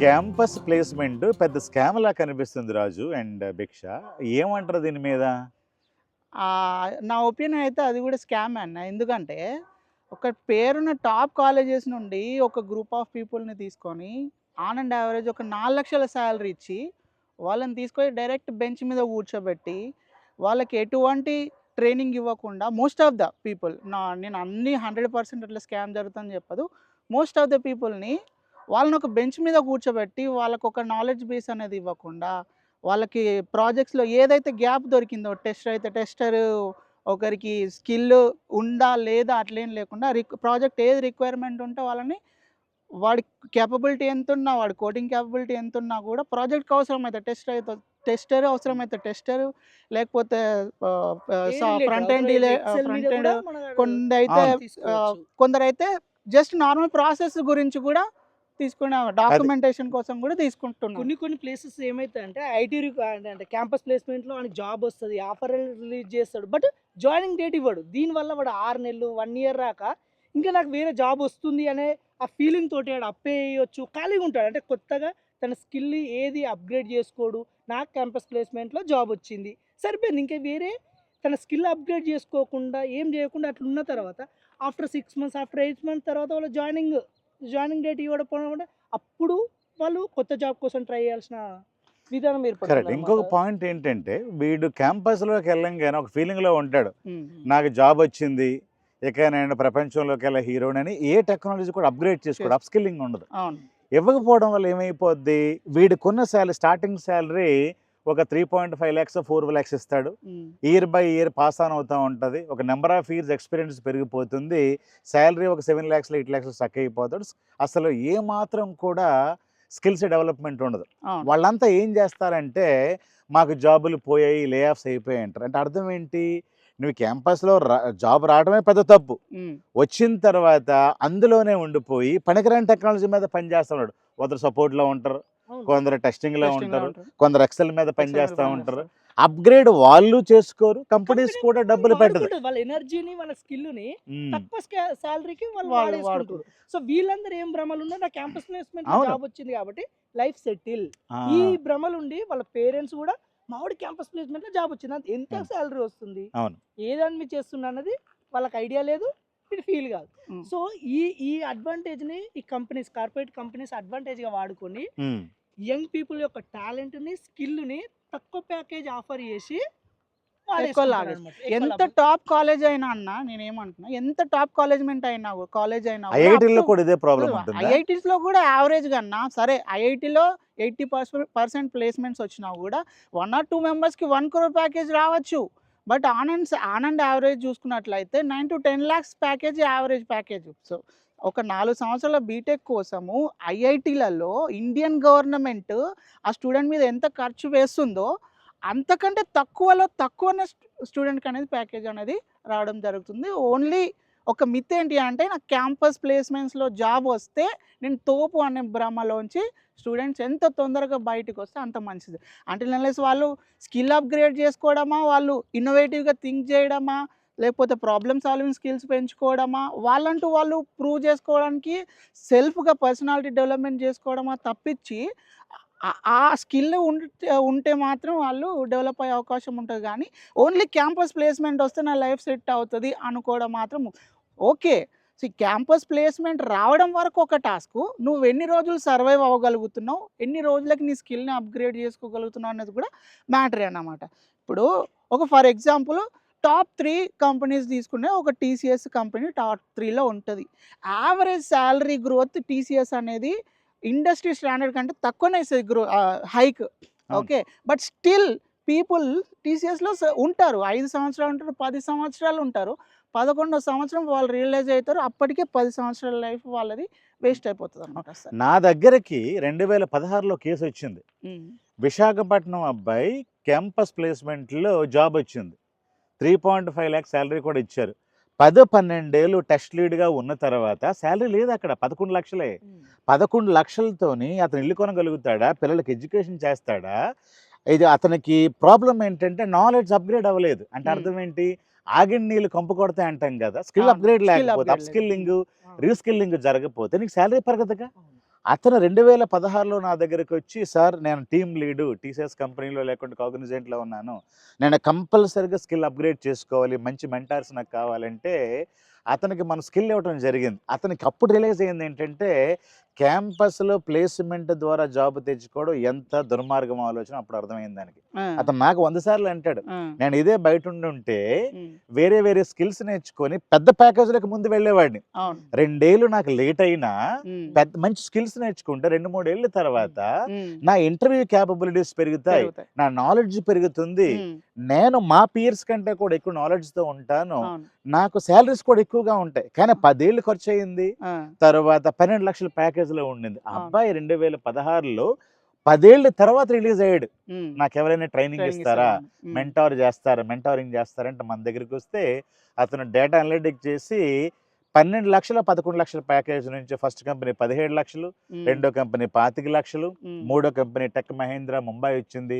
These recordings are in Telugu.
క్యాంపస్ ప్లేస్మెంట్ పెద్ద స్కామ్ లా కనిపిస్తుంది రాజు అండ్ భిక్ష. ఏమంటారు దీని మీద? నా ఒపీనియన్ అయితే అది కూడా స్కామ్ అన్న. ఎందుకంటే ఒక పేరున్న టాప్ కాలేజెస్ నుండి ఒక గ్రూప్ ఆఫ్ పీపుల్ని తీసుకొని ఆన్ అండ్ యావరేజ్ ఒక 4 లక్షల శాలరీ ఇచ్చి వాళ్ళని తీసుకొని డైరెక్ట్ బెంచ్ మీద కూర్చోబెట్టి వాళ్ళకి ఎటువంటి ట్రైనింగ్ ఇవ్వకుండా మోస్ట్ ఆఫ్ ద పీపుల్, నేను అన్ని 100% అట్లా స్కామ్ జరుగుతుందని చెప్పదు, మోస్ట్ ఆఫ్ ద పీపుల్ని వాళ్ళని ఒక బెంచ్ మీద కూర్చోబెట్టి వాళ్ళకు ఒక నాలెడ్జ్ బేస్ అనేది ఇవ్వకుండా వాళ్ళకి ప్రాజెక్ట్స్లో ఏదైతే గ్యాప్ దొరికిందో, టెస్టర్ అయితే టెస్టర్, ఒకరికి స్కిల్ ఉందా లేదా అట్లేం లేకుండా ప్రాజెక్ట్ ఏది రిక్వైర్మెంట్ ఉంటే వాళ్ళని, వాడి కేపబిలిటీ ఎంత ఉన్నా, వాడి కోడింగ్ కేపబిలిటీ ఎంత ఉన్నా కూడా ప్రాజెక్ట్కి అవసరమైతే టెస్టర్ అవసరమైతే టెస్టర్, లేకపోతే ఫ్రంట్ ఎండ్ కొందరైతే కొందరైతే జస్ట్ నార్మల్ ప్రాసెస్ గురించి కూడా తీసుకునే డాక్యుమెంటేషన్ కోసం కూడా తీసుకుంటున్నాం. కొన్ని ప్లేసెస్ ఏమైతే అంటే ఐటీ అంటే క్యాంపస్ ప్లేస్మెంట్లో వాడికి జాబ్ వస్తుంది, ఆఫర్ రిలీజ్ చేస్తాడు, బట్ జాయినింగ్ డేట్ ఇవ్వడు. దీనివల్ల వాడు 6 నెలలు 1 ఇయర్ రాక ఇంకా నాకు వేరే జాబ్ వస్తుంది అనే ఆ ఫీలింగ్ తోటి వాడు అప్పే వేయొచ్చు, ఖాళీగా ఉంటాడు. అంటే కొత్తగా తన స్కిల్ ఏది అప్గ్రేడ్ చేసుకోడు. నాకు క్యాంపస్ ప్లేస్మెంట్లో జాబ్ వచ్చింది సరిపోయింది, ఇంకా వేరే తన స్కిల్ అప్గ్రేడ్ చేసుకోకుండా ఏం చేయకుండా అట్లా ఉన్న తర్వాత ఆఫ్టర్ 6 మంత్స్ ఆఫ్టర్ 8 మంత్స్ తర్వాత వాళ్ళు జాయినింగ్ డేట్ ఇవ్వడం, అప్పుడు వాళ్ళు కొత్త జాబ్ కోసం ట్రై చేయాల్సిన విధానం కరెక్ట్. ఇంకొక పాయింట్ ఏంటంటే వీడు క్యాంపస్లోకి వెళ్ళంగానే ఒక ఫీలింగ్లో ఉంటాడు, నాకు జాబ్ వచ్చింది, ఇక నేను ప్రపంచంలోకి వెళ్ళే హీరోని. ఏ టెక్నాలజీ కూడా అప్గ్రేడ్ చేసుకోడు, అప్ స్కిల్లింగ్ ఉండదు. ఇవ్వకపోవడం వల్ల ఏమైపోద్ది, వీడికున్న స్టార్టింగ్ శాలరీ ఒక 3.5 lakhs 4 lakhs ఇస్తాడు. Year by year pass on అవుతూ ఉంటుంది. ఒక నెంబర్ ఆఫ్ ఇయర్స్ ఎక్స్పీరియన్స్ పెరిగిపోతుంది. శాలరీ ఒక 7 lakhs 8 lakhs స్టక్ అయిపోతాడు. అసలు ఏ మాత్రం కూడా స్కిల్స్ డెవలప్మెంట్ ఉండదు. వాళ్ళంతా ఏం చేస్తారంటే మాకు జాబులు పోయాయి, లే ఆఫ్స్ అయిపోయాయి అంటారు. అంటే అర్థం ఏంటి, నువ్వు క్యాంపస్లో జాబ్ రావడమే పెద్ద తప్పు. వచ్చిన తర్వాత అందులోనే ఉండిపోయి పనికిరాని టెక్నాలజీ మీద పనిచేస్తున్నాడు. కొందరు సపోర్ట్లో ఉంటారు, కొందరు టెస్టింగ్లో ఉంటారు, కొందరు ఎక్సెల్ మీద పనిచేస్తూ ఉంటారు. అప్గ్రేడ్ వాళ్ళు చేసుకోరు, కంపెనీస్ కూడా డబ్బులు పెట్టదు. వాళ్ళ ఎనర్జీని వాళ్ళ స్కిల్ని తక్కువ శాలరీకి వాళ్ళు వాడేసుకుంటారు. సో వీళ్ళందరూ ఏం భ్రమలు ఉన్నా నా క్యాంపస్ ప్లేస్మెంట్ జాబ్ వచ్చింది కాబట్టి లైఫ్ సెటిల్, ఈ భ్రమలు ఉండి వాళ్ళ పేరెంట్స్ కూడా మావాడి క్యాంపస్ ప్లేస్మెంట్ లో జాబ్ వచ్చింది, ఎంత శాలరీ వస్తుంది, ఏదాన్ని మీరు చేస్తున్నా అన్నది వాళ్ళకి ఐడియా లేదు, ఇది ఫీల్ కాదు. సో ఈ అడ్వాంటేజ్ ని ఈ కంపెనీస్, కార్పొరేట్ కంపెనీస్ అడ్వాంటేజ్ గా వాడుకొని యంగ్ పీపుల్ యొక్క టాలెంట్ ని, స్కిల్ ని తక్కువ ప్యాకేజ్ ఆఫర్ చేసి ఎంత టాప్ కాలేజ్ అయినా అన్న, నేనేమంటున్నా, ఎంత టాప్ కాలేజ్ అయినా ఐఐటీలో కూడా ఇదే ప్రాబ్లం ఉంటుంది. ఐఐటీస్ లో కూడా యావరేజ్ గా అన్న, సరే ఐఐటీలో 80% ప్లేస్మెంట్స్ వచ్చినా కూడా 1 or 2 మెంబర్స్కి 1 crore ప్యాకేజ్ రావచ్చు. బట్ ఆనంద్ యావరేజ్ చూసుకున్నట్లయితే 9 to 10 lakhs package average package. So ఒక 4 సంవత్సరాల బీటెక్ కోసము ఐఐటీలలో ఇండియన్ గవర్నమెంట్ ఆ స్టూడెంట్ మీద ఎంత ఖర్చు వేస్తుందో అంతకంటే తక్కువనే స్టూడెంట్కి అనేది ప్యాకేజ్ అనేది రావడం జరుగుతుంది. ఓన్లీ ఒక మిత్ ఏంటి అంటే, నాకు క్యాంపస్ ప్లేస్మెంట్స్లో జాబ్ వస్తే నేను తోపు అనే భ్రమలోంచి స్టూడెంట్స్ ఎంత తొందరగా బయటకు వస్తే అంత మంచిది. అంటే అన్లెస్ వాళ్ళు స్కిల్ అప్గ్రేడ్ చేసుకోవడమా, వాళ్ళు ఇన్నోవేటివ్గా థింక్ చేయడమా, లేకపోతే ప్రాబ్లమ్ సాల్వింగ్ స్కిల్స్ పెంచుకోవడమా, వాళ్ళంటూ వాళ్ళు ప్రూవ్ చేసుకోవడానికి సెల్ఫ్గా పర్సనాలిటీ డెవలప్మెంట్ చేసుకోవడమా తప్పించి ఆ స్కిల్ ఉంటే మాత్రం వాళ్ళు డెవలప్ అయ్యే అవకాశం ఉంటుంది. కానీ ఓన్లీ క్యాంపస్ ప్లేస్మెంట్ వస్తే నా లైఫ్ సెట్ అవుతుంది అనుకోవడం మాత్రం ఓకే. సో క్యాంపస్ ప్లేస్మెంట్ రావడం వరకు ఒక టాస్క్, నువ్వు ఎన్ని రోజులు సర్వైవ్ అవ్వగలుగుతున్నావు, ఎన్ని రోజులకి నీ స్కిల్ని అప్గ్రేడ్ చేసుకోగలుగుతున్నావు అనేది కూడా మ్యాటరే అన్నమాట. ఇప్పుడు ఒక ఫర్ ఎగ్జాంపుల్ టాప్ 3 కంపెనీస్ తీసుకునే ఒక టీసీఎస్ కంపెనీ టాప్ 3లో ఉంటుంది. యావరేజ్ శాలరీ గ్రోత్ టీసీఎస్ అనేది ఇండస్ట్రీ స్టాండర్డ్ కంటే తక్కువనే hike, okay. But still people టీసీఎస్లో ఉంటారు, 5 సంవత్సరాలు ఉంటారు, 10 సంవత్సరాలు ఉంటారు, 11వ సంవత్సరం వాళ్ళు రియలైజ్ అవుతారు, అప్పటికే 10 సంవత్సరాల లైఫ్ వాళ్ళది వేస్ట్ అయిపోతుంది అనమాట. నా దగ్గరకి 2016లో కేసు వచ్చింది. విశాఖపట్నం అబ్బాయి క్యాంపస్ ప్లేస్మెంట్లో జాబ్ వచ్చింది, 3.5 lakhs శాలరీ కూడా ఇచ్చారు. 10-12 ఏళ్ళు టెస్ట్ లీడ్గా ఉన్న తర్వాత శాలరీ లేదు అక్కడ, 11 లక్షలే. 11 లక్షలతోని అతను ఇల్లు కొనగలుగుతాడా, పిల్లలకి ఎడ్యుకేషన్ చేస్తాడా? ఇది అతనికి ప్రాబ్లం ఏంటంటే నాలెడ్జ్ అప్గ్రేడ్ అవ్వలేదు. అంటే అర్థం ఏంటి, ఆగిన నీళ్ళు కంపు కొడతాయి అంటాం కదా. స్కిల్ అప్గ్రేడ్ లేకపోతే, అప్ స్కిల్లింగ్ రీస్కిల్లింగ్ జరగకపోతే నీకు శాలరీ పెరగదుగా. అతను 2016లో నా దగ్గరికి వచ్చి, సార్ నేను టీమ్ లీడు టీసీఎస్ కంపెనీలో లేకుంటే కాగ్నిజెంట్లో ఉన్నాను, నేను కంపల్సరీగా స్కిల్ అప్గ్రేడ్ చేసుకోవాలి, మంచి మెంటార్స్ నాకు కావాలంటే అతనికి మన స్కిల్ ఇవ్వడం జరిగింది. అతనికి అప్పుడు రియలైజ్ అయింది ఏంటంటే క్యాంపస్లో ప్లేస్మెంట్ ద్వారా జాబ్ తెచ్చుకోవడం ఎంత దుర్మార్గం ఆలోచన అప్పుడు అర్థమైంది దానికి. అతను నాకు 100 సార్లు అంటాడు, నేను ఇదే బయట ఉంటే వేరే వేరే స్కిల్స్ నేర్చుకొని పెద్ద ప్యాకేజీలకు ముందు వెళ్ళేవాడిని. 2 ఏళ్ళు నాకు లేట్ అయినా పెద్ద మంచి స్కిల్స్ నేర్చుకుంటే 2-3 ఏళ్ళ తర్వాత నా ఇంటర్వ్యూ క్యాపబిలిటీస్ పెరుగుతాయి, నా నాలెడ్జ్ పెరుగుతుంది, నేను మా పీర్స్ కంటే కూడా ఎక్కువ నాలెడ్జ్ తో ఉంటాను, నాకు శాలరీస్ కూడా ఎక్కువగా ఉంటాయి. కానీ 10 ఏళ్ళు ఖర్చు అయింది, తర్వాత 12 లక్షల ప్యాకేజ్ లో ఉండింది. అబ్బాయి 2016లో 10 ఏళ్ళ తర్వాత రిలీజ్ అయ్యాడు. నాకు ఎవరైనా ట్రైనింగ్ ఇస్తారా, మెంటారింగ్ చేస్తారంటే మన దగ్గరికి వస్తే అతను డేటా అనలిటిక్ చేసి 12 లక్షల 11 లక్షల ప్యాకేజ్ నుంచి ఫస్ట్ కంపెనీ 17 లక్షలు, రెండో కంపెనీ 25 లక్షలు, మూడో కంపెనీ టెక్ మహీంద్రా ముంబై ఇచ్చింది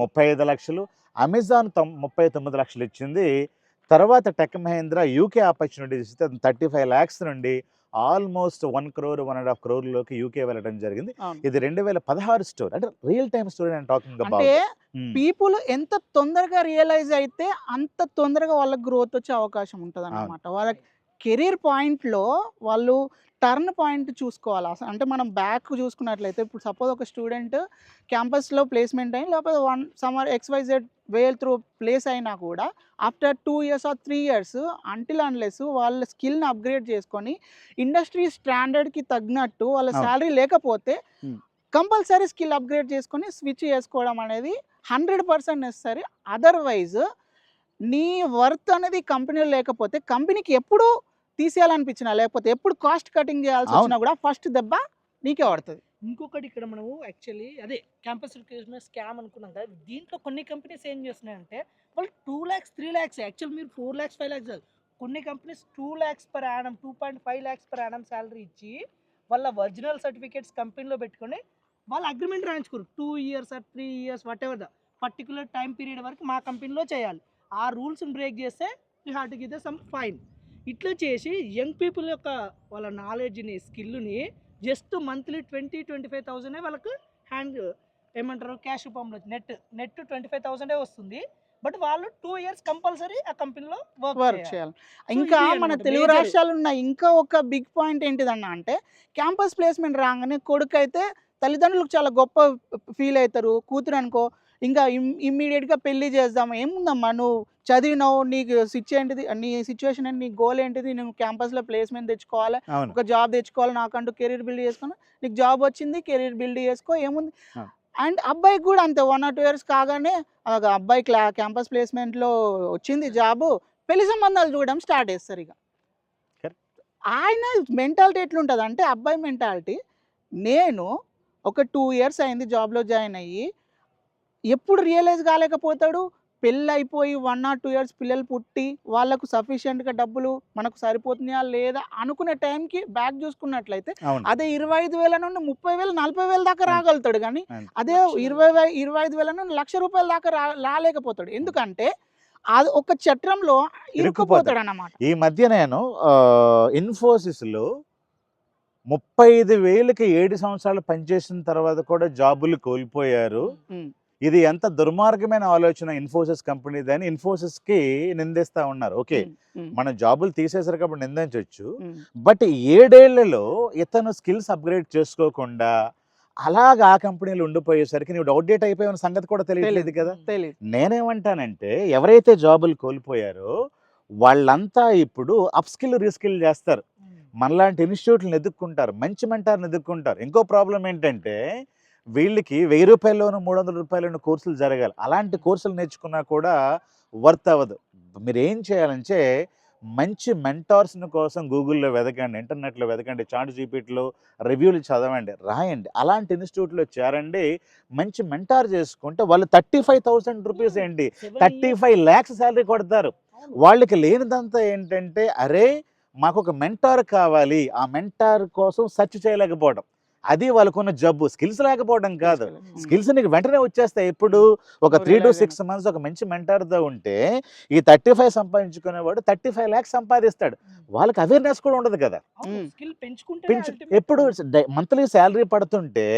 35 లక్షలు, అమెజాన్ 39 లక్షలు ఇచ్చింది. తర్వాత టెక్ మహీంద్రా యూకే ఆపర్చునిటీ ఇస్తే 35 lakhs నుండి ఆల్మోస్ట్ 1 crore 1.5 crore లోకి యూకే వెళ్ళడం జరిగింది. ఇది 2016 స్టోరీ, అంటే రియల్ టైమ్ స్టోరీ నేను టాకింగ్ అబౌట్. అంటే పీపుల్ ఎంత తొందరగా రియలైజ్ అయితే అంత తొందరగా వాళ్ళకి గ్రోత్ వచ్చే అవకాశం ఉంటుంది అన్నమాట. వాళ్ళ కెరీర్ పాయింట్లో వాళ్ళు టర్న్ పాయింట్ చూసుకోవాలి. అంటే మనం బ్యాక్ చూసుకున్నట్లయితే ఇప్పుడు సపోజ్ ఒక స్టూడెంట్ క్యాంపస్లో ప్లేస్మెంట్ అయిన లేకపోతే సమ్మర్ XYZ వేల్ త్రూ ప్లేస్ అయినా కూడా after 2 years or 3 years until unless వాళ్ళ స్కిల్ని అప్గ్రేడ్ చేసుకొని ఇండస్ట్రీ స్టాండర్డ్కి తగినట్టు వాళ్ళ శాలరీ లేకపోతే కంపల్సరీ స్కిల్ అప్గ్రేడ్ చేసుకొని స్విచ్ చేసుకోవడం అనేది 100% నెసరీ. అదర్వైజ్ నీ వర్త్ అనేది కంపెనీలో లేకపోతే కంపెనీకి ఎప్పుడు తీసేయాలనిపించినా లేకపోతే ఎప్పుడు కాస్ట్ కటింగ్ చేయాల్సి వచ్చినా కూడా ఫస్ట్ దెబ్బ నీకే పడుతుంది. ఇంకొకటి ఇక్కడ మనము యాక్చువల్లీ అదే క్యాంపస్ రిక్రూట్మెంట్ స్కామ్ అనుకున్నాం కదా, దీంట్లో కొన్ని కంపెనీస్ ఏం చేస్తున్నాయంటే వాళ్ళు 2 lakhs 3 lakhs యాక్చువల్ మీరు 4 lakhs 5 lakhs కాదు, కొన్ని companies 2 lakhs per annum 2.5 lakhs per annum salary ఇచ్చి వాళ్ళ ఒరిజినల్ సర్టిఫికేట్స్ కంపెనీలో పెట్టుకొని వాళ్ళ అగ్రిమెంట్ రాయించుకోరు 2 years or 3 years whatever the particular time period వరకు మా కంపెనీలో చేయాలి. ఆ రూల్స్ని బ్రేక్ చేస్తే you have to give some fine. ఇట్లా చేసి యంగ్ పీపుల్ యొక్క వాళ్ళ నాలెడ్జ్ని స్కిల్ని జస్ట్ మంత్లీ 20-25,000 వాళ్ళకు హ్యాండ్ ఏమంటారు క్యాష్ రూపంలో నెట్ 25,000 వస్తుంది. బట్ వాళ్ళు 2 years కంపల్సరీ ఆ కంపెనీలో వర్క్ చేయాలి. ఇంకా మన తెలుగు రాష్ట్రాలు ఉన్న ఇంకా ఒక బిగ్ పాయింట్ ఏంటిదన్నా అంటే క్యాంపస్ ప్లేస్మెంట్ రాగానే కొడుకు అయితే తల్లిదండ్రులకు చాలా గొప్ప ఫీల్ అవుతారు. కూతురు అనుకో ఇంకా ఇమ్మీడియట్గా పెళ్లి చేద్దాం, ఏముందమ్మా నువ్వు చదివినావు, నీకు ఏంటిది, నీ సిచ్యువేషన్ ఏంటి, నీ గోల్ ఏంటిది, నువ్వు క్యాంపస్లో ప్లేస్మెంట్ తెచ్చుకోవాలి, ఒక జాబ్ తెచ్చుకోవాలి, నాకంటూ కెరీర్ బిల్డ్ చేసుకుని నీకు జాబ్ వచ్చింది కెరీర్ బిల్డ్ చేసుకో ఏముంది. అండ్ అబ్బాయికి కూడా అంతే 1 or 2 years కాగానే అబ్బాయి క్యాంపస్ ప్లేస్మెంట్లో వచ్చింది జాబు, పెళ్లి సంబంధాలు చూడడం స్టార్ట్ చేస్తారు. ఇక ఆయన మెంటాలిటీ ఎట్లుంటుంది అంటే అబ్బాయి మెంటాలిటీ, నేను ఒక 2 years అయింది జాబ్లో జాయిన్ అయ్యి ఎప్పుడు రియలైజ్ కాలేకపోతాడు, పెళ్ళి అయిపోయి 1 or 2 years పిల్లలు పుట్టి వాళ్ళకు సఫిషియెంట్గా డబ్బులు మనకు సరిపోతున్నాయా లేదా అనుకునే టైంకి బ్యాక్ చూసుకున్నట్లయితే అదే 25,000 నుండి 30,000 40,000 దాకా రాగలుగుతాడు. కానీ అదే 25,000 నుండి ₹1,00,000 దాకా రాలేకపోతాడు. ఎందుకంటే అది ఒక చట్రంలో ఇరుక్కుపోతాడు అన్నమాట. ఈ మధ్య నేను ఇన్ఫోసిస్లో 35,000కి 7 సంవత్సరాలు పనిచేసిన తర్వాత కూడా జాబులు కోల్పోయారు. ఇది ఎంత దుర్మార్గమైన ఆలోచన ఇన్ఫోసిస్ కంపెనీది అని ఇన్ఫోసిస్కి నిందిస్తూ ఉన్నారు. ఓకే, మన జాబులు తీసేసారు కాబట్టి నిందించవచ్చు, బట్ 7 ఏళ్లలో ఇతను స్కిల్స్ అప్గ్రేడ్ చేసుకోకుండా అలాగా ఆ కంపెనీలు ఉండిపోయేసరికి నువ్వు అవుట్డేట్ అయిపోయిన సంగతి కూడా తెలియలేదు కదా. నేనేమంటానంటే ఎవరైతే జాబులు కోల్పోయారో వాళ్ళంతా ఇప్పుడు అప్ స్కిల్ రీస్కిల్ చేస్తారు, మనలాంటి ఇన్స్టిట్యూట్లను ఎదుక్కుంటారు, మంచి మెంటార్ని ఎదుక్కుంటారు. ఇంకో ప్రాబ్లం ఏంటంటే వీళ్ళకి ₹1,000 ₹300 కోర్సులు జరగాలి. అలాంటి కోర్సులు నేర్చుకున్నా కూడా వర్త్ అవ్వదు. మీరు ఏం చేయాలంటే మంచి మెంటార్స్ని కోసం గూగుల్లో వెతకండి, ఇంటర్నెట్లో వెతకండి, ChatGPTలో రివ్యూలు చదవండి, రాయండి, అలాంటి ఇన్స్టిట్యూట్లో చేరండి. మంచి మెంటార్ చేసుకుంటే వాళ్ళు ₹35,000 ఏంటి 35 lakhs శాలరీ కొడతారు. వాళ్ళకి లేనిదంతా ఏంటంటే అరే మాకు ఒక మెంటార్ కావాలి, ఆ మెంటార్ కోసం సెర్చ్ చేయలేకపోవడం, అది వాళ్ళకున్న జబ్బు, స్కిల్స్ లేకపోవడం కాదు. స్కిల్స్ నీకు వెంటనే వచ్చేస్తాయి. ఇప్పుడు ఒక Oh, 3 to realize 6 months ఒక మంచి మెంటర్తో ఉంటే ఈ 35 సంపాదించుకునేవాడు 35 lakhs సంపాదిస్తాడు. వాళ్ళకి అవేర్నెస్ కూడా ఉండదు కదా. స్కిల్ పెంచుకుంటే ఎప్పుడు మంత్లీ శాలరీ పడుతుంటే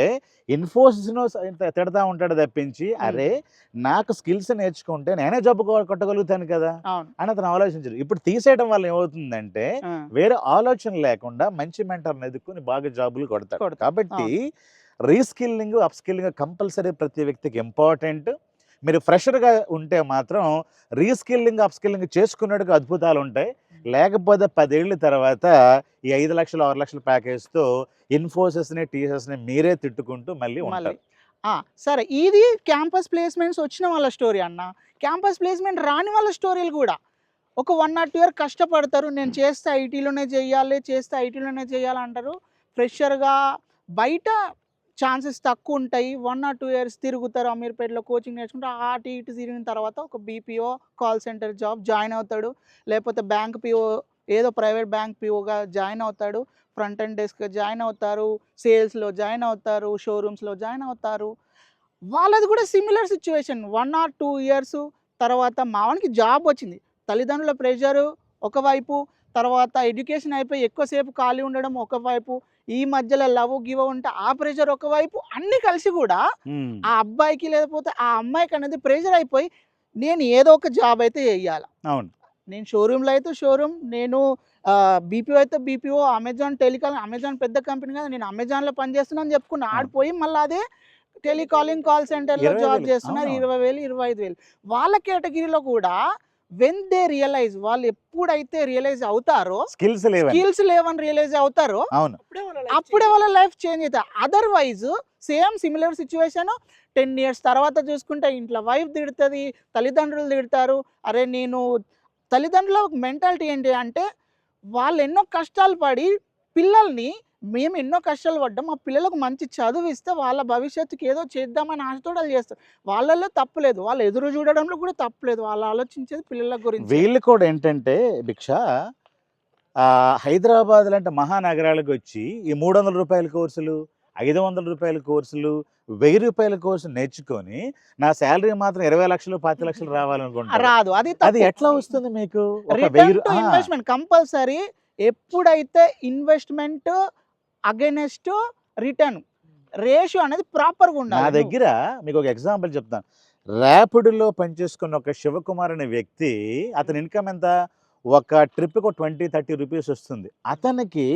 ఇన్ఫోసిస్ తిడతా ఉంటాడు తప్పించి, అరే నాకు స్కిల్స్ నేర్చుకుంటే నేనే జాబ్ కొట్టగలుగుతాను కదా అవును. అని అతను ఆలోచించరు. ఇప్పుడు తీసేయడం వల్ల ఏమవుతుందంటే వేరే ఆలోచన లేకుండా మంచి మెంటర్ని ఎదుర్కొని బాగా జాబులు కొడతాడు. కొడతాడు. కాబట్టి రీస్కిల్లింగ్ అప్ స్కిల్లింగ్ కంపల్సరీ ప్రతి వ్యక్తికి ఇంపార్టెంట్. మీరు ఫ్రెషర్గా ఉంటే మాత్రం రీస్కిల్లింగ్ అప్ స్కిల్లింగ్ చేసుకున్నట్టుగా అద్భుతాలు ఉంటాయి. లేకపోతే 10 ఏళ్ళ తర్వాత ఈ 5 లక్షలు 6 లక్షల ప్యాకేజ్తో ఇన్ఫోసిస్ని టీసెస్ని మీరే తిట్టుకుంటూ మళ్ళీ ఉంటారు. సరే, ఇది క్యాంపస్ ప్లేస్మెంట్స్ వచ్చిన వాళ్ళ స్టోరీ అన్న. క్యాంపస్ ప్లేస్మెంట్ రాని వాళ్ళ స్టోరీలు కూడా ఒక 1 or 2 year కష్టపడతారు. నేను చేస్తే ఐటీలోనే చేయాలి అంటారు. ఫ్రెషర్గా బయట ఛాన్సెస్ తక్కువ ఉంటాయి. 1 or 2 years తిరుగుతారు, అమీర్పేటలో కోచింగ్ నేర్చుకుంటే అటు ఇటు తిరిగిన తర్వాత ఒక BPO call centre job join అవుతాడు. లేకపోతే బ్యాంక్ పిఓ, ఏదో ప్రైవేట్ బ్యాంక్ పిఓగా జాయిన్ అవుతాడు. ఫ్రంట్ అండ్ డెస్క్గా జాయిన్ అవుతారు, సేల్స్లో జాయిన్ అవుతారు, షోరూమ్స్లో జాయిన్ అవుతారు. వాళ్ళది కూడా సిమిలర్ సిచ్యువేషన్. 1 or 2 years తర్వాత మావానికి జాబ్ వచ్చింది. తల్లిదండ్రుల ప్రెషరు ఒకవైపు, తర్వాత ఎడ్యుకేషన్ అయిపోయి ఎక్కువసేపు ఖాళీ ఉండడం ఒకవైపు, ఈ మధ్యలో లవ్ గివ్ ఉంటే ఆ ప్రెషర్ ఒకవైపు, అన్నీ కలిసి కూడా ఆ అబ్బాయికి లేకపోతే ఆ అమ్మాయికి అనేది ప్రెషర్ అయిపోయి నేను ఏదో ఒక జాబ్ అయితే చేయాలి. అవును, నేను షోరూంలో అయితే షోరూమ్, నేను బీపీఓ అయితే బీపీఓ, అమెజాన్ టెలికాలింగ్, అమెజాన్ పెద్ద కంపెనీ కదా, నేను అమెజాన్లో పనిచేస్తున్నాను చెప్పుకున్నా. ఆడిపోయి మళ్ళీ అదే టెలికాలింగ్ కాల్ సెంటర్లో 20,000 జాబ్ చేస్తున్నారు. 20,000 25,000. వాళ్ళ కేటగిరీలో కూడా వెన్ దే రియలైజ్, వాళ్ళు ఎప్పుడైతే రియలైజ్ అవుతారో స్కిల్స్ లేవని రియలైజ్ అవుతారో అవును, అప్పుడే వాళ్ళ లైఫ్ చేంజ్ అవుతుంది. Otherwise same similar situation 10 years తర్వాత చూసుకుంటే ఇంట్లో వైఫ్ తిడుతుంది, తల్లిదండ్రులు తిడతారు. అరే నేను తల్లిదండ్రుల మెంటాలిటీ ఏంటి అంటే వాళ్ళు ఎన్నో కష్టాలు పడి పిల్లల్ని, మేము ఎన్నో కష్టాలు పడ్డాం, మా పిల్లలకు మంచి చదువు ఇస్తే వాళ్ళ భవిష్యత్తుకి ఏదో చేద్దామని ఆశతో వాళ్ళు చేస్తారు. వాళ్ళల్లో తప్పులేదు, వాళ్ళు ఎదురు చూడడంలో కూడా తప్పులేదు. వాళ్ళు ఆలోచించేది పిల్లల గురించి. వీళ్ళు కూడా ఏంటంటే భిక్ష హైదరాబాద్ లాంటి మహానగరాలకు వచ్చి ఈ 300 రూపాయల కోర్సులు, 500 రూపాయల కోర్సులు, 1000 రూపాయల కోర్సు నేర్చుకొని నా శాలరీ మాత్రం 20 లక్షలు 10 లక్షలు రావాలనుకుంటారు. రాదు. అది ఎట్లా వస్తుంది మీకు? Investment compulsory. ఎప్పుడైతే ఇన్వెస్ట్మెంట్ అగైనెస్ట్ రిటర్న్ రేషియో అనేది ప్రాపర్గా నా ఉండాలి. దగ్గర మీకు ఒక ఎగ్జాంపుల్ చెప్తాను. ర్యాపిడ్లో పనిచేసుకున్న ఒక శివకుమార్ అనే వ్యక్తి, అతని ఇన్కమ్ ఎంత, ఒక ట్రిప్కి 20-30 రూపీస్ వస్తుంది. అతనికి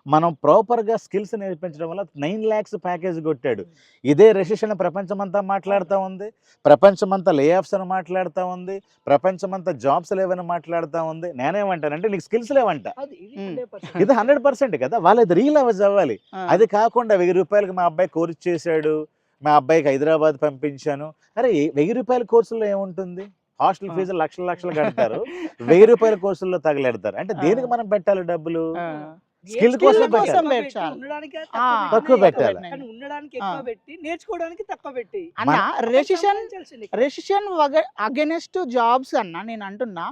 మనం ప్రాపర్గా స్కిల్స్ నేర్పించడం వల్ల 9 lakhs ప్యాకేజ్ కొట్టాడు. ఇదే రెసిషన్ ప్రపంచమంతా మాట్లాడుతూ ఉంది, ప్రపంచమంతా లే ఆఫ్స్ అని మాట్లాడుతూ ఉంది, ప్రపంచమంతా జాబ్స్ లేవని మాట్లాడుతూ ఉంది. నేనేమంటానంటే నీకు స్కిల్స్ లేవంట. ఇది 100% కదా, వాళ్ళది రియల్ అవ్వాలి. అది కాకుండా 1000 రూపాయలకి మా అబ్బాయి కోర్సు చేశాడు, మా అబ్బాయికి హైదరాబాద్ పంపించాను. అరే 1000 రూపాయల కోర్సులో ఏముంటుంది? హాస్టల్ ఫీజు లక్షలు కడతారు, 1000 రూపాయల కోర్సుల్లో తగలెడతారు. అంటే దేనికి మనం పెట్టాలి డబ్బులు? స్కిల్ కోసం తక్కువ పెట్టాలి. ఉండడానికి ఎక్కువ పెట్టి, నేర్చుకోవడానికి తక్కువ పెట్టి. అన్న రెసిషన్ అగైనెస్ట్ జాబ్స్ అన్న నేను అంటున్నా.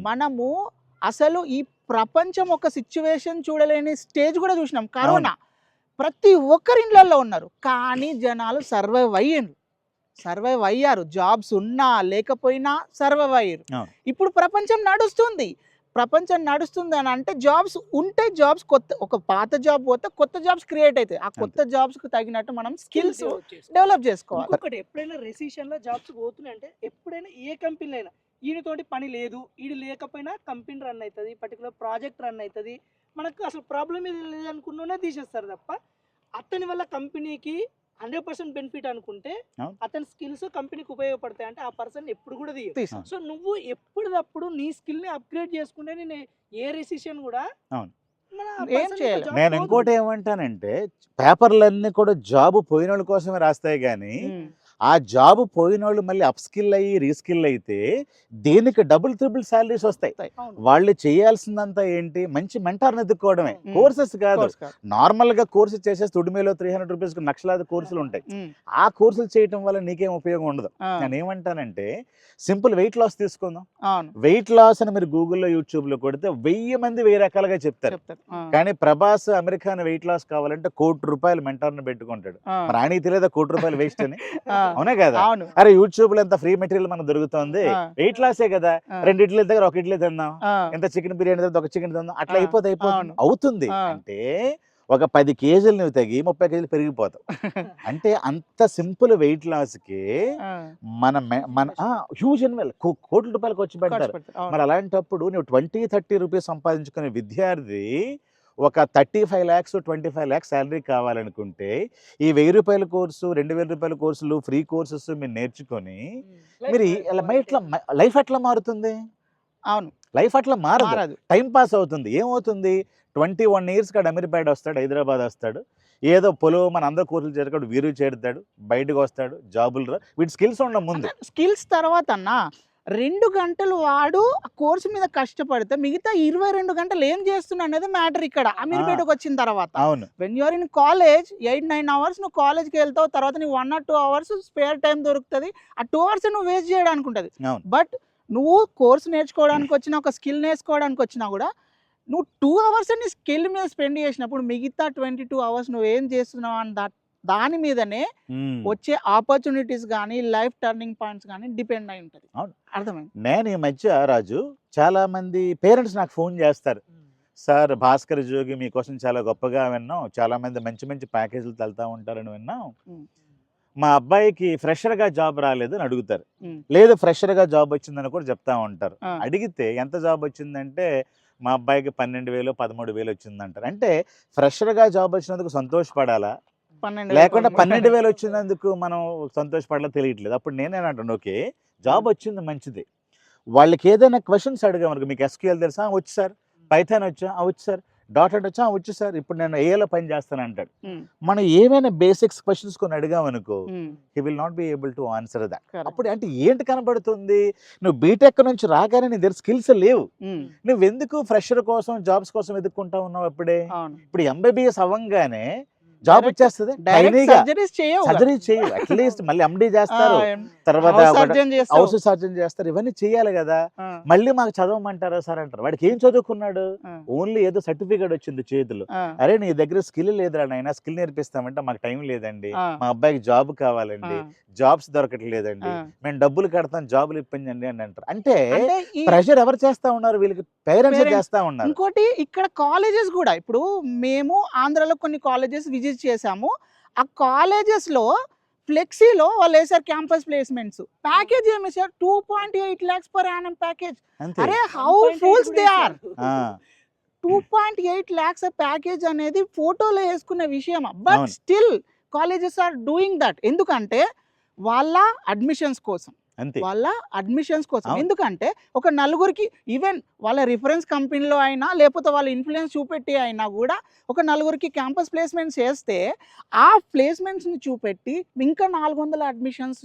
మనము అసలు ఈ ప్రపంచం ఒక సిచ్యువేషన్ చూడలేని స్టేజ్ కూడా చూసినాం. కరోనా ప్రతి ఒక్కరి ఇళ్ళల్లో ఉన్నారు, కానీ జనాలు సర్వైవ్ అయ్యారు. జాబ్స్ ఉన్నా లేకపోయినా సర్వైవ్ అయ్యారు. ఇప్పుడు ప్రపంచం నడుస్తుంది అని అంటే జాబ్స్ ఉంటే జాబ్స్ కొత్త, ఒక పాత జాబ్ పోతే కొత్త జాబ్స్ క్రియేట్ అవుతాయి. ఆ కొత్త జాబ్స్ కు తగినట్టు మనం స్కిల్స్ డెవలప్ చేసుకోవాలి. ఒకటి ఎప్పుడైనా రెసిషన్ లో జాబ్స్ పోతున్నాయి అంటే ఎప్పుడైనా ఏ కంపెనీలో అయినా ఈయనతోటి పని లేదు, ఈడు లేకపోయినా కంపెనీ రన్ అవుతుంది, పర్టికులర్ ప్రాజెక్ట్ రన్ అవుతుంది, మనకు అసలు ప్రాబ్లం ఏది లేదనుకున్నోనే తీసేస్తారు తప్ప అతని వల్ల కంపెనీకి 100% బెనిఫిట్ అనుకుంటే అతని స్కిల్స్ కంపెనీకి ఉపయోగపడతాయి అంటే ఆ పర్సన్ ఎప్పుడు కూడా తీయదు. సో నువ్వు ఎప్పుడప్పుడు నీ స్కిల్ ని అప్గ్రేడ్ చేసుకుంటే నేను ఏ రెసిషన్ కూడా ఏం చేయాలి. నేను ఇంకోటి ఏమంటానంటే పేపర్లన్నీ కూడా జాబ్ పోయిన వాళ్ళ కోసమే రాస్తాయి కానీ ఆ జాబ్ పోయిన వాళ్ళు మళ్ళీ అప్ స్కిల్ అయ్యి రీస్కిల్ అయితే దేనికి డబుల్ ట్రిపుల్ శాలరీస్ వస్తాయి. అవును. వాళ్ళు చేయాల్సిందంతా ఏంటి, మంచి మెంటార్ని ఎదుర్కోవడమే, ఉమ్. కోర్సెస్ కాదు. కోర్స్ కాదు. నార్మల్ గా కోర్సు చేసేసి తుడిమేలో 300 రూపీస్ లక్షలాది కోర్సులు ఉంటాయి. ఉమ్. ఆ కోర్సులు చేయటం వల్ల నీకేం ఉపయోగం ఉండదు. ఆ, నేను ఏమంటానంటే సింపుల్ వెయిట్ లాస్ తీసుకుందాం. అవును వెయిట్ లాస్ అని మీరు గూగుల్లో యూట్యూబ్ లో కొడితే 1000 మంది 1000 రకాలుగా చెప్తారు. చెప్తారు. ఆ, కానీ ప్రభాస్ అమెరికాన్ వెయిట్ లాస్ కావాలంటే ₹1,00,00,000 మెంటార్ని పెట్టుకుంటాడు. ఆ, మరి ఆయనకి తెలియదా ₹1,00,00,000 వేస్ట్ అని? ఆ, అవునా కదా? అవును అరే యూట్యూబ్ లో ఎంత ఫ్రీ మెటీరియల్ మనకు దొరుకుతుంది, ఆ. వెయిట్ లాసే కదా, ఆ, 2 ఇడ్లీ దగ్గర 1 ఇడ్లీ తిందాం, ఆ, ఎంత చికెన్ బిర్యానీ దగ్గర 1 చికెన్ తిందాం, అట్లా ఆ. అయిపోతుంది అవును. అవుతుంది. ఆ. అంటే ఒక 10 కేజీలు నువ్వు తగ్గి 30 కేజీలు పెరిగిపోతావు. అంటే అంత సింపుల్ వెయిట్ లాస్ కి ఆ, మన హ్యూజ్ ఇన్వెల్ ₹1,00,00,000 ఖర్చు ఖర్చు పెడతారు. పెడతారు. అవును. మరి అలాంటప్పుడు నువ్వు 20-30 రూపీస్ సంపాదించుకునే విద్యార్థి ఒక 35 lakhs 25 lakhs శాలరీ కావాలనుకుంటే ఈ ₹1,000 కోర్సు, ₹2,000 కోర్సులు, ఫ్రీ కోర్సెస్ మీరు నేర్చుకొని మీరు లైఫ్ ఎట్లా మారుతుంది? అవును లైఫ్ అట్లా మారదు, మారదు. టైం పాస్ అవుతుంది. ఏమవుతుంది, 21 years కాడు అమీర్పేట వస్తాడు, హైదరాబాద్ వస్తాడు, ఏదో పొలం మన అందరూ కోర్సులు చేరుతాడు, వీరు చేరుతాడు, బయటకు వస్తాడు, జాబులు వీటి స్కిల్స్ ఉండడం ముందు. స్కిల్స్ తర్వాత అన్న 2 గంటలు వాడు ఆ కోర్సు మీద కష్టపడితే మిగతా 22 గంటలు ఏం చేస్తున్నా అనేది మ్యాటర్ ఇక్కడ అమీర్పేటకు వచ్చిన తర్వాత. అవును, when you are in college 8-9 hours నువ్వు కాలేజ్కి వెళ్తావు, తర్వాత నీకు 1 or 2 hours స్పేర్ టైం దొరుకుతుంది. ఆ 2 hours నువ్వు వేస్ట్ చేయడానికి ఉంటుంది. అవును. బట్ నువ్వు కోర్సు నేర్చుకోవడానికి వచ్చినా, ఒక స్కిల్ నేర్చుకోవడానికి వచ్చినా కూడా నువ్వు 2 hours నీ స్కిల్ మీద స్పెండ్ చేసినప్పుడు మిగతా 22 hours నువ్వు ఏం చేస్తున్నావు అని దాని మీదనే ఉమ్. వచ్చే ఆపర్చునిటీస్ కానీ లైఫ్ టర్నింగ్ పాయింట్స్ కానీ డిపెండ్ అయి ఉంటుంది. అవును. అర్థమైంది. నేను ఈ మధ్య రాజు చాలా మంది పేరెంట్స్ నాకు ఫోన్ చేస్తారు, సార్ భాస్కర్ జోగి మీకోసం చాలా గొప్పగా విన్నాం, చాలా మంది మంచి మంచి ప్యాకేజీలు తలుతా ఉంటారని విన్నాం, ఉమ్. మా అబ్బాయికి ఫ్రెషర్గా జాబ్ రాలేదు అని అడుగుతారు. ఉమ్. లేదు ఫ్రెషర్గా జాబ్ వచ్చిందని కూడా చెప్తా ఉంటారు. ఆ. అడిగితే ఎంత జాబ్ వచ్చిందంటే మా అబ్బాయికి 12,000 13,000 వచ్చిందంటారు. అంటే ఫ్రెషర్గా జాబ్ వచ్చినందుకు సంతోషపడాలా, 12,000 లేకుండా 12,000 వచ్చినందుకు మనం సంతోషపడాలో తెలియట్లేదు. అప్పుడు నేనేనంటాను, ఓకే జాబ్ వచ్చింది మంచిది, వాళ్ళకి ఏదైనా క్వశ్చన్స్ అడిగామనుకో, మీకు SQL తెలుసా, వచ్చు సార్, పైథాన్ వచ్చా, వచ్చు సార్, డాట్ వచ్చా, వచ్చు సార్, ఇప్పుడు నేను ఏలో పని చేస్తాను అంటాడు. ఉమ్. మనం ఏమైనా బేసిక్స్ క్వశ్చన్స్ కొన్ని అడిగామనుకో, um. He will not be able to answer that. Correct. అప్పుడు అంటే ఏంటి కనబడుతుంది, నువ్వు బీటెక్ నుంచి రాగానే నీ దగ్గర స్కిల్స్ లేవు, ఉమ్. నువ్వెందుకు ఫ్రెషర్ కోసం జాబ్స్ కోసం ఎదుర్కొంటా ఉన్నావు అప్పుడే? అవును. ఇప్పుడు MBBS అవ్వంగానే జాబ్ Direct- వచ్చేస్తుంది, డైరెక్ట్ సర్జరీస్ చేయవు కదా. సర్జరీ చేయి, అట్లీస్ట్ మళ్ళీ MD చేస్తారు, తర్వాత House surgeon చేస్తావు. హౌస్ సర్జన్ చేస్తారు, ఇవన్నీ చేయాలి కదా. ఆ, మళ్ళీ మాకు చదవమంటారా సార్ అంటారు. వాడికి ఏం చదువుకున్నాడు, ఆ, ఓన్లీ ఏదో సర్టిఫికేట్ వచ్చింది చేతిలో. ఆ, అరే నీ దగ్గర స్కిల్ లేదురా నాయనా, స్కిల్ నేర్పిస్తామంటే మాకు టైం లేదండి, ఆ, మా అబ్బాయికి జాబ్ ఆ, కావాలండి, జాబ్స్ దొరకట్లేదండి, ఆ. మేము డబ్బులు కడతాం జాబులు ఇప్పించండి అని అంటారు. అంటే అంటే ఈ ప్రెషర్ ఎవరు చేస్తా ఉన్నారు, వీళ్ళకి పేరెంట్స్ Parents. చేస్తా ఉన్నారు. ఇంకోటి ఇక్కడ కాలేజెస్ కూడా, ఇప్పుడు మేము ఆంధ్రాలో కొన్ని కాలేజెస్ విజిట్ చేసాము. ఆ కాలేజెస్లో ఫ్లెక్సీలో వాళ్ళు వేసారు క్యాంపస్ ప్లేస్మెంట్స్, ప్యాకేజ్ ఏమి sir 2.8 lakhs per annum package. అంతే. అరే హౌ ఫూల్స్ దే ఆర్. ఆ, 2.8 lakhs ప్యాకేజ్ అనేది ఫోటోలో వేసుకునే విషయమా, బట్ అవును. Still colleges are doing that. ఎందుకంటే వాళ్ళ అడ్మిషన్స్ కోసం, అంతే. ఎందుకంటే అవును. ఒక నలుగురికి, ఈవెన్ వాళ్ళ రిఫరెన్స్ కంపెనీలో అయినా లేకపోతే వాళ్ళ ఇన్ఫ్లుయెన్స్ చూపెట్టి అయినా కూడా ఒక నలుగురికి క్యాంపస్ ప్లేస్మెంట్స్ చేస్తే ఆ ప్లేస్మెంట్స్ని చూపెట్టి ఇంకా 400 అడ్మిషన్స్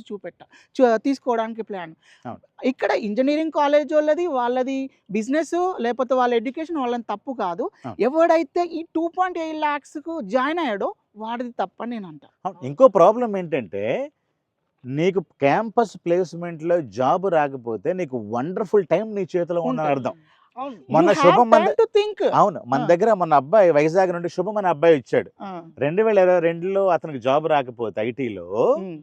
తీసుకోవడానికి ప్లాన్. అవును. ఇక్కడ ఇంజనీరింగ్ కాలేజ్ వాళ్ళది బిజినెస్ లేకపోతే వాళ్ళ ఎడ్యుకేషన్ వాళ్ళని తప్పు కాదు. అవును. ఎవడైతే ఈ 2.8 lakhs జాయిన్ అయ్యాడో వాడిది తప్పని నేను అంటా. అవును. ఇంకో ప్రాబ్లం ఏంటంటే నీకు క్యాంపస్ ప్లేస్మెంట్ లో జాబ్ రాకపోతే నీకు వండర్ఫుల్ టైం నీ చేతిలో ఉందని ఉంటుంది. అర్థం. అవును. మొన్న You have శుభం time to think. అవును, మన ఆ. దగ్గర మొన్న అబ్బాయి వైజాగ్ నుండి శుభం అనే అబ్బాయి వచ్చాడు. ఆ, 2022లో అతనికి జాబ్ రాకపోతే ఐటీలో ఉమ్,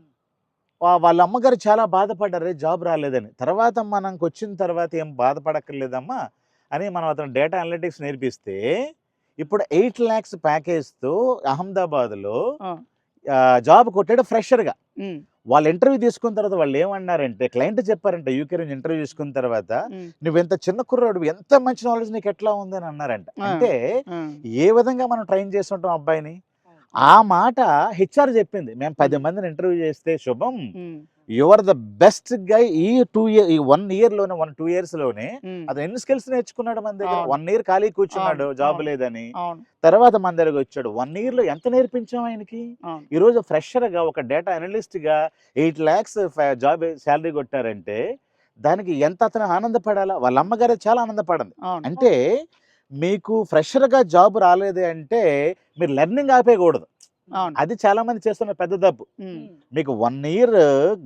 వాళ్ళ అమ్మగారు చాలా బాధపడ్డారు, జాబ్ రాలేదని. తర్వాత మనకు వచ్చిన తర్వాత ఏం బాధపడక్కర్లేదమ్మా అని మనం అతను డేటా అనలిటిక్స్ నేర్పిస్తే ఇప్పుడు 8 lakhs ప్యాకేజ్తో అహ్మదాబాద్లో ఆ, జాబ్ కొట్టాడు ఫ్రెషర్గా. ఉమ్, వాళ్ళు ఇంటర్వ్యూ తీసుకున్న తర్వాత వాళ్ళు ఏమన్నారంటే, క్లయింట్ చెప్పారంట యూకే నుంచి ఇంటర్వ్యూ తీసుకున్న తర్వాత, ఉమ్, నువ్వు ఎంత చిన్న కుర్రాడు, ఎంత మంచి నాలెడ్జ్ నీకు ఎట్లా ఉంది అని అన్నారంట. ఆ. అంటే ఆ, ఏ విధంగా మనం ట్రైన్ చేస్తుంటాం అబ్బాయిని. ఆ మాట HR చెప్పింది, మేము 10 మందిని ఇంటర్వ్యూ చేస్తే శుభం ఉమ్, యువర్ ద బెస్ట్ గై ఈ 1 year లోనే 2 years లోనే అతను ఎన్ని స్కిల్స్ నేర్చుకున్నాడు మన దగ్గర. అవును. 1 year ఖాళీ కూర్చున్నాడు అవును, జాబ్ అవును. లేదని. అవును, తర్వాత మన దగ్గరకు వచ్చాడు. 1 year లో ఎంత నేర్పించాం ఆయనకి. అవును. ఈ రోజు ఫ్రెషర్ గా ఒక డేటా అనలిస్ట్ గా 8 lakhs జాబ్ శాలరీ కొట్టారంటే దానికి ఎంత అతను ఆనందపడాలా. వాళ్ళ అమ్మగారు చాలా ఆనందపడింది. అవును, అంటే మీకు ఫ్రెషర్ గా జాబ్ రాలేదు అంటే మీరు లెర్నింగ్ ఆపేయకూడదు. అవును. అది చాలా మంది చేస్తున్న పెద్ద తప్పు. ఉమ్. మీకు 1 year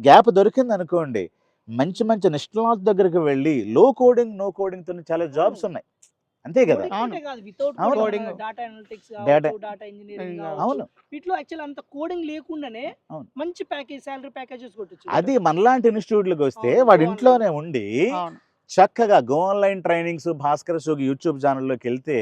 గ్యాప్ దొరికింది అనుకోండి, మంచి మంచి నిష్ణాతుల దగ్గరికి వెళ్ళి లో కోడింగ్ నో కోడింగ్ తో చాలా జాబ్స్ ఉన్నాయి. అంతే కదా. అవును. వితౌట్ అవును. Coding Coding. Data analytics Data- data engineering అవును. అవును. వీటిలో యాక్చువల్ అంత కోడింగ్ లేకుండానే అవును. మంచి ప్యాకేజ్ సాలరీ ప్యాకేజెస్ కొట్టచ్చు. అది మనలాంటి ఇన్స్టిట్యూట్లకు వస్తే అవును, వాడి go ఇంట్లోనే ఉండి అవును. చక్కగా గో ఆన్లైన్ ట్రైనింగ్స్ భాస్కర్ షోకి యూట్యూబ్ ఛానల్లోకి వెళ్తే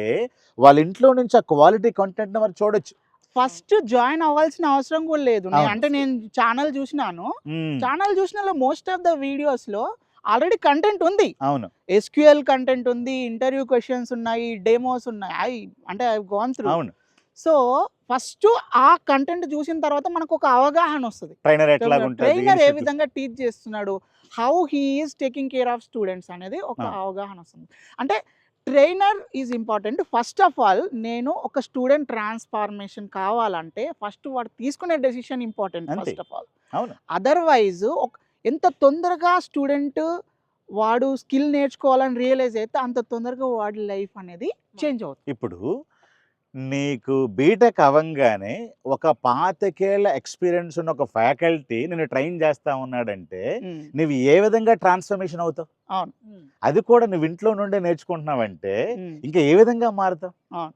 వాళ్ళ ఇంట్లో నుంచి ఆ క్వాలిటీ కంటెంట్ మరి చూడొచ్చు. ఫస్ట్ జాయిన్ అవ్వాల్సిన అవసరం కూడా లేదు. అవును. అంటే నేను ఛానల్ చూసినాను. మ్మ్. ఛానల్ చూసిన మోస్ట్ ఆఫ్ ద వీడియోస్ లో ఆల్రెడీ కంటెంట్ ఉంది. అవును. ఎస్క్యూఎల్ కంటెంట్ ఉంది, ఇంటర్వ్యూ క్వశ్చన్స్ ఉన్నాయి, డెమోస్ ఉన్నాయి. అంటే ఐ గోన్ త్రూ. అవును. సో ఫస్ట్ ఆ కంటెంట్ చూసిన తర్వాత మనకు ఒక అవగాహన వస్తుంది. ట్రైనర్ ఎట్లాగుంటుంది, ట్రైనర్ ఏ విధంగా టీచ్ చేస్తున్నాడు, how he is taking care of students అనేది ఒక అవును. అవగాహన వస్తుంది. అంటే trainer is important. First of all నేను ఒక స్టూడెంట్ ట్రాన్స్ఫార్మేషన్ కావాలంటే ఫస్ట్ వాడు తీసుకునే డెసిషన్ ఇంపార్టెంట్ అంతే. First of all. అవును. అదర్వైజ్ ఎంత తొందరగా స్టూడెంట్ వాడు స్కిల్ నేర్చుకోవాలని రియలైజ్ అయితే అంత తొందరగా వాడి లైఫ్ అనేది చేంజ్ అవుతుంది. ఇప్పుడు నీకు బీటెక్ అవ్వంగానే ఒక 25 ఏళ్ల ఎక్స్పీరియన్స్ ఉన్న ఒక ఫ్యాకల్టీ నిన్ను ట్రైన్ చేస్తా ఉన్నాడంటే నువ్వు ఏ విధంగా ట్రాన్స్ఫర్మేషన్ అవుతావు. అవును. అది కూడా నువ్వు ఇంట్లో నుండే నేర్చుకుంటున్నావంటే ఉమ్. ఇంకా ఏ విధంగా మారుతావు. అవును.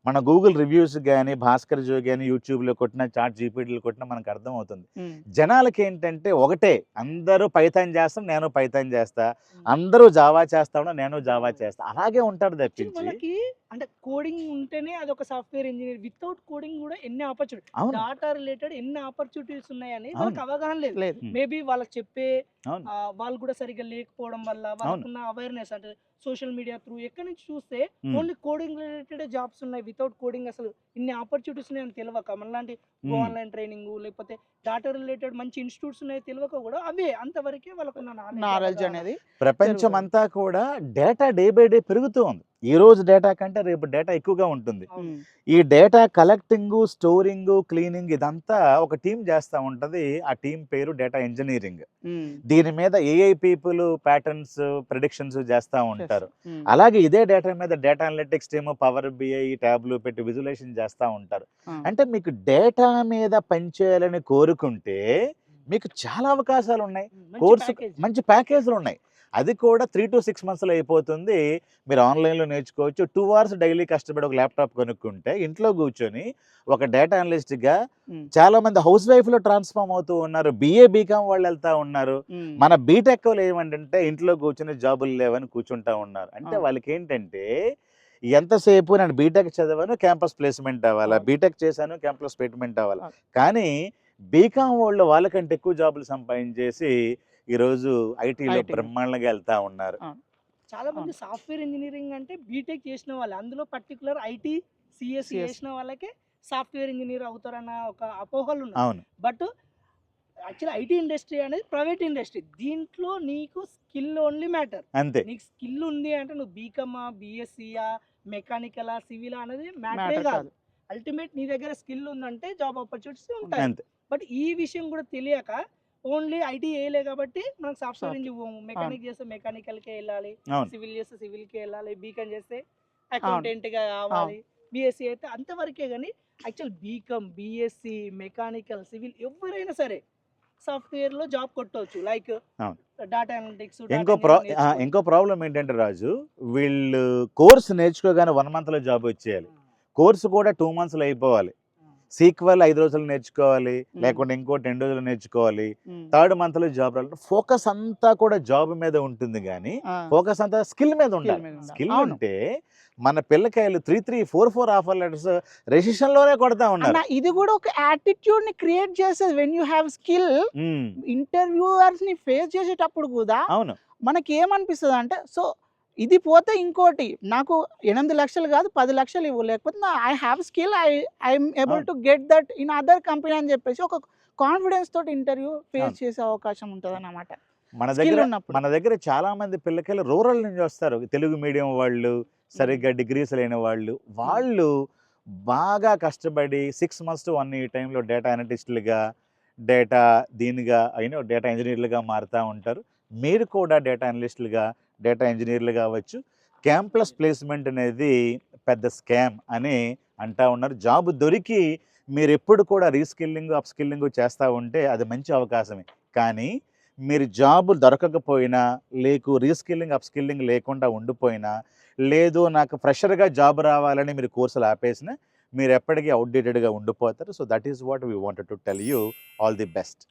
మన గూగుల్ రివ్యూస్ కానీ భాస్కర్ జో కానీ యూట్యూబ్లో కొట్టిన చాట్ జీపీటీలో కొట్టినా మనకు అర్థం అవుతుంది. ఉమ్. జనాలకి ఏంటంటే ఒకటే, అందరూ పైథాన్ చేస్తాం నేను పైథాన్ చేస్తా, అందరూ జావా చేస్తాను నేను జావా చేస్తా, అలాగే ఉంటారు తప్పించి. మనకి అంటే కోడింగ్ ఉంటేనే అది ఒక సాఫ్ట్వేర్ ఇంజనీర్. వితౌట్ కోడింగ్ కూడా ఎన్ని ఆపర్చునిటీ, అవును. డాటా రిలేటెడ్ ఎన్ని ఆపర్చునిటీస్ ఉన్నాయని అవును. వాళ్ళకి అవగాహన లేదు. లేదు. మేబీ వాళ్ళకి చెప్పే అవును. వాళ్ళు కూడా సరిగ్గా లేకపోవడం వల్ల వాళ్ళకున్న అవేర్నెస్ అంటే సోషల్ మీడియా త్రూ ఎక్కడి నుంచి చూస్తే ఉమ్. ఓన్లీ కోడింగ్ రిలేటెడ్ జాబ్స్ ఉన్నాయి. వితౌట్ కోడింగ్ అసలు ఇన్ని ఆపర్చునిటీస్ ఉన్నాయని తెలియక మనలాంటి గో ఉమ్. ఆన్లైన్ ట్రైనింగ్ లేకపోతే డాటా రిలేటెడ్ మంచి ఇన్స్టిట్యూట్స్ ఉన్నాయి తెలియక కూడా అవే అంతవరకే వాళ్ళకున్న నాలెడ్జ్ అనేది ప్రపంచం అంతా కూడా డేటా డే బై డే పెరుగుతూ ఉంది. ఈ రోజు డేటా కంటే రేపు డేటా ఎక్కువగా ఉంటుంది. అవును. ఈ డేటా కలెక్టింగ్, స్టోరింగ్, క్లీనింగ్ ఇదంతా ఒక టీం చేస్తూ ఉంటుంది. ఆ టీం పేరు డేటా ఇంజనీరింగ్. దీని మీద ఏఐ పీపుల్ ప్యాటర్న్స్ ప్రిడిక్షన్స్ చేస్తూ ఉంటారు. అలాగే ఇదే డేటా మీద data analytics team power BI ట్యాబ్లు పెట్టి విజువలైజేషన్ చేస్తూ ఉంటారు. అంటే మీకు డేటా మీద పనిచేయాలని కోరుకుంటే మీకు చాలా అవకాశాలు ఉన్నాయి. కోర్సు మంచి ప్యాకేజీలు ఉన్నాయి. అది కూడా 3 to 6 months అయిపోతుంది. మీరు ఆన్లైన్లో నేర్చుకోవచ్చు. 2 hours డైలీ కష్టపడి ఒక ల్యాప్టాప్ కొనుక్కుంటే ఇంట్లో కూర్చొని ఒక డేటా అనలిస్ట్గా చాలా మంది హౌస్ వైఫ్లో ట్రాన్స్ఫార్మ్ అవుతూ ఉన్నారు. BA BCom వాళ్ళు వెళ్తూ ఉన్నారు. మన బీటెక్ వాళ్ళు ఏమంటే ఇంట్లో కూర్చొని జాబులు లేవని కూర్చుంటా ఉన్నారు. అంటే వాళ్ళకి ఏంటంటే ఎంతసేపు నేను బీటెక్ చదివాను క్యాంపస్ ప్లేస్మెంట్ అవ్వాలా, బీటెక్ చేశాను క్యాంపస్ ప్లేస్మెంట్ అవ్వాలా. కానీ బీకామ్ వాళ్ళు వాళ్ళకంటే ఎక్కువ జాబులు సంపాదించేసి ఈరోజు ఐటీలో బ్రహ్మాండంగా వెళ్తా ఉన్నారు. చాలా మంది సాఫ్ట్వేర్ ఇంజనీరింగ్ అంటే బీటెక్ చేసిన వాళ్ళు, అందులో పర్టికులర్ ఐటీ సిఎస్సి చేసిన వాళ్ళకే సాఫ్ట్వేర్ ఇంజనీర్ అవుతారన్న ఒక అపోహలు ఉన్నాయి. అవును. బట్ యాక్చువల్లీ ఐటీ ఇండస్ట్రీ అనేది ప్రైవేట్ ఇండస్ట్రీ. దీంట్లో నీకు స్కిల్ ఓన్లీ మ్యాటర్. అంతే. నీకు స్కిల్ ఉంది అంటే నువ్వు బీకమా, బిఎస్సియా, మెకానికలా, సివిలా అనేది మ్యాటరే కాదు. అల్టిమేట్ నీ దగ్గర స్కిల్ ఉందంటే జాబ్ ఆపర్చునిటీస్ ఉంటాయి. అంతే. బట్ ఈ విషయం కూడా తెలియక ఓన్లీ ఐటీ వేయలే కాబట్టి మనకు సాఫ్ట్వేర్ ఇంజనీర్, మెకానిక్ చేస్తే మెకానికల్కే వెళ్ళాలి, సివిల్ చేస్తే సివిల్కే వెళ్ళాలి, బీకామ్ చేస్తే అకౌంటెంట్గా కావాలి, బిఎస్సి అయితే అంతవరకే. కానీ actual BCom, BSc, mechanical, civil ఎవరైనా సరే సాఫ్ట్వేర్లో జాబ్ కొట్టవచ్చు. Like data analytics. ఇంకో ప్రాబ్లం ఏంటంటే రాజు, వీళ్ళు కోర్సు నేర్చుకోగానే 1 monthలో జాబ్ వచ్చేయాలి. కోర్సు కూడా 2 monthsలో అయిపోవాలి. సీక్వెల్ 5 రోజులు నేర్చుకోవాలి, లేకుంటే ఇంకో 10 రోజులు నేర్చుకోవాలి. 3rd monthలో జాబ్ రావాలి. ఫోకస్ అంతా కూడా జాబ్ మీద ఉంటుంది కానీ ఫోకస్ అంతా స్కిల్ మీద ఉండాలి. స్కిల్ అంటే మన పిల్లకాయలు 3-4 ఆఫర్ లెటర్స్ రెసిషన్ లోనే కొడతా ఉన్నారు. ఇది కూడా ఒక యాటిట్యూడ్ ని క్రియేట్ చేసేది. When you have skill, interviewers ని ఫేస్ చేసేటప్పుడు కూడా అవును, మనకి ఏమనిపిస్తుంది అంటే, సో ఇది పోతే ఇంకోటి నాకు 8 లక్షలు కాదు 10 లక్షలు ఇవ్వు, లేకపోతే I have skill, I'm able to get that in other company అని చెప్పేసి ఒక కాన్ఫిడెన్స్ తోటి ఇంటర్వ్యూ ఫేస్ చేసే అవకాశం ఉంటుంది అన్నమాట. మన స్కిల్ దగ్గర ఉన్నప్పుడు మన దగ్గర చాలా మంది పిల్లకాయలు రూరల్ నుంచి వస్తారు, తెలుగు మీడియం వాళ్ళు, సరిగ్గా డిగ్రీస్ లేని వాళ్ళు బాగా కష్టపడి 6 months to 1 year టైంలో డేటా అనలిస్టులుగా, డేటా డేటా ఇంజనీర్లుగా మారుతూ ఉంటారు. మీరు కూడా డేటా అనలిస్టులుగా, డేటా ఇంజనీర్లు కావచ్చు. క్యాంపస్ ప్లేస్మెంట్ అనేది పెద్ద స్కామ్ అని అంటా ఉన్నారు. జాబ్ దొరికి మీరు ఎప్పుడు కూడా రీస్కిల్లింగ్, అప్స్కిల్లింగ్ చేస్తూ ఉంటే అది మంచి అవకాశమే. కానీ మీరు జాబ్ దొరకకపోయినా, రీస్కిల్లింగ్, అప్స్కిల్లింగ్ లేకుండా ఉండిపోయినా, లేదు నాకు ఫ్రెషర్గా జాబ్ రావాలని మీరు కోర్సులు ఆపేసినా మీరు ఎప్పటికీ అవుట్డేటెడ్గా ఉండిపోతారు. So that is what we wanted to tell you. All the best.